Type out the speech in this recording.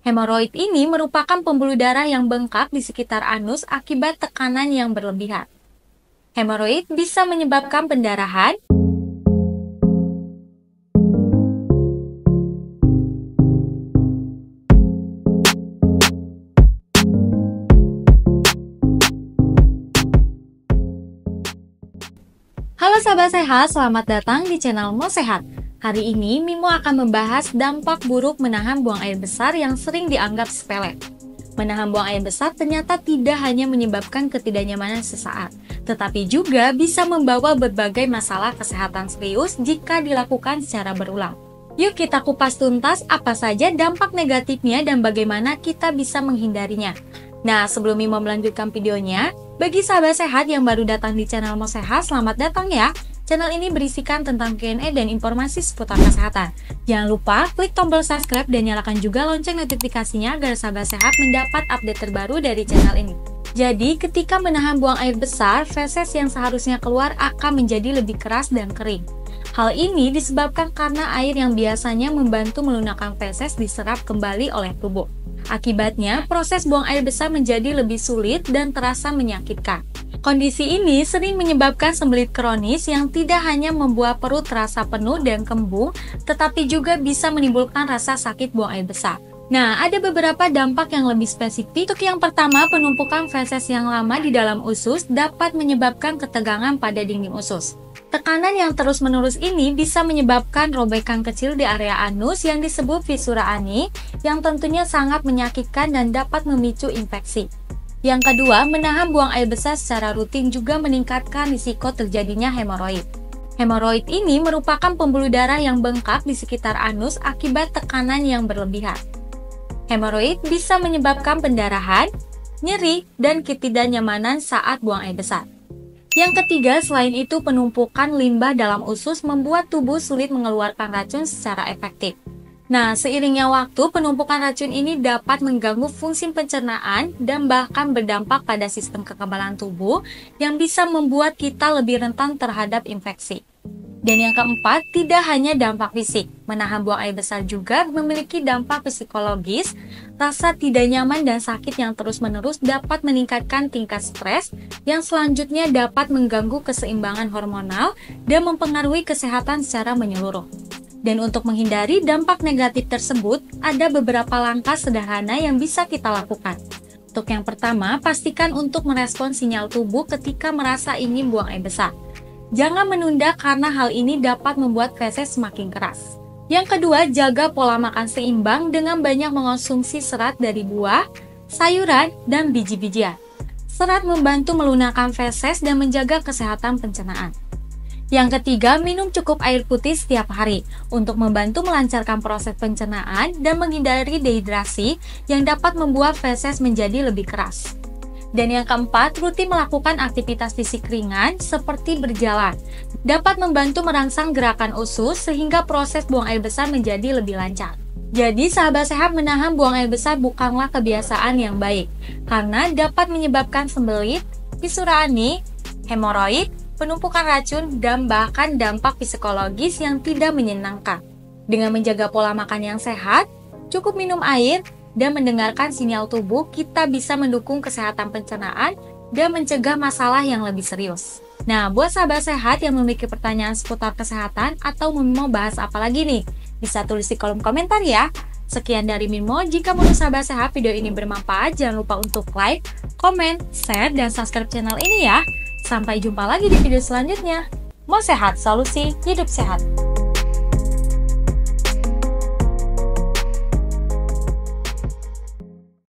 Hemoroid ini merupakan pembuluh darah yang bengkak di sekitar anus akibat tekanan yang berlebihan. Hemoroid bisa menyebabkan pendarahan, Halo sahabat sehat, selamat datang di channel Mo Sehat. Hari ini Mimo akan membahas dampak buruk menahan buang air besar yang sering dianggap sepele. Menahan buang air besar ternyata tidak hanya menyebabkan ketidaknyamanan sesaat, tetapi juga bisa membawa berbagai masalah kesehatan serius jika dilakukan secara berulang. Yuk kita kupas tuntas apa saja dampak negatifnya dan bagaimana kita bisa menghindarinya. Nah, sebelum Mimo melanjutkan videonya, bagi sahabat sehat yang baru datang di channel Mo Sehat, selamat datang ya. Channel ini berisikan tentang Q&A dan informasi seputar kesehatan. Jangan lupa klik tombol subscribe dan nyalakan juga lonceng notifikasinya agar sahabat sehat mendapat update terbaru dari channel ini. Jadi, ketika menahan buang air besar, feses yang seharusnya keluar akan menjadi lebih keras dan kering. Hal ini disebabkan karena air yang biasanya membantu melunakkan feses diserap kembali oleh tubuh. Akibatnya, proses buang air besar menjadi lebih sulit dan terasa menyakitkan. Kondisi ini sering menyebabkan sembelit kronis yang tidak hanya membuat perut terasa penuh dan kembung, tetapi juga bisa menimbulkan rasa sakit buang air besar. Nah, ada beberapa dampak yang lebih spesifik. Untuk yang pertama, penumpukan feses yang lama di dalam usus dapat menyebabkan ketegangan pada dinding usus. Tekanan yang terus-menerus ini bisa menyebabkan robekan kecil di area anus yang disebut fisura ani, yang tentunya sangat menyakitkan dan dapat memicu infeksi. Yang kedua, menahan buang air besar secara rutin juga meningkatkan risiko terjadinya hemoroid. Hemoroid ini merupakan pembuluh darah yang bengkak di sekitar anus akibat tekanan yang berlebihan. Hemoroid bisa menyebabkan pendarahan, nyeri, dan ketidaknyamanan saat buang air besar. Yang ketiga, selain itu penumpukan limbah dalam usus membuat tubuh sulit mengeluarkan racun secara efektif. Nah, seiringnya waktu, penumpukan racun ini dapat mengganggu fungsi pencernaan dan bahkan berdampak pada sistem kekebalan tubuh yang bisa membuat kita lebih rentan terhadap infeksi. Dan yang keempat, tidak hanya dampak fisik, menahan buang air besar juga memiliki dampak psikologis. Rasa tidak nyaman dan sakit yang terus-menerus dapat meningkatkan tingkat stres yang selanjutnya dapat mengganggu keseimbangan hormonal dan mempengaruhi kesehatan secara menyeluruh. Dan untuk menghindari dampak negatif tersebut, ada beberapa langkah sederhana yang bisa kita lakukan. Untuk yang pertama, pastikan untuk merespon sinyal tubuh ketika merasa ingin buang air besar. Jangan menunda karena hal ini dapat membuat feses semakin keras. Yang kedua, jaga pola makan seimbang dengan banyak mengonsumsi serat dari buah, sayuran, dan biji-bijian. Serat membantu melunakkan feses dan menjaga kesehatan pencernaan. Yang ketiga, minum cukup air putih setiap hari untuk membantu melancarkan proses pencernaan dan menghindari dehidrasi yang dapat membuat feses menjadi lebih keras. Dan yang keempat, rutin melakukan aktivitas fisik ringan seperti berjalan. Dapat membantu merangsang gerakan usus sehingga proses buang air besar menjadi lebih lancar. Jadi, sahabat sehat, menahan buang air besar bukanlah kebiasaan yang baik, karena dapat menyebabkan sembelit, fisura ani, hemoroid, penumpukan racun, dan bahkan dampak psikologis yang tidak menyenangkan. Dengan menjaga pola makan yang sehat, cukup minum air, dan mendengarkan sinyal tubuh, kita bisa mendukung kesehatan pencernaan dan mencegah masalah yang lebih serius. Nah, buat sahabat sehat yang memiliki pertanyaan seputar kesehatan atau mau bahas apa lagi nih, bisa tulis di kolom komentar ya. Sekian dari Mimo, jika menurut sahabat sehat video ini bermanfaat, jangan lupa untuk like, komen, share, dan subscribe channel ini ya. Sampai jumpa lagi di video selanjutnya. Mo Sehat, solusi hidup sehat.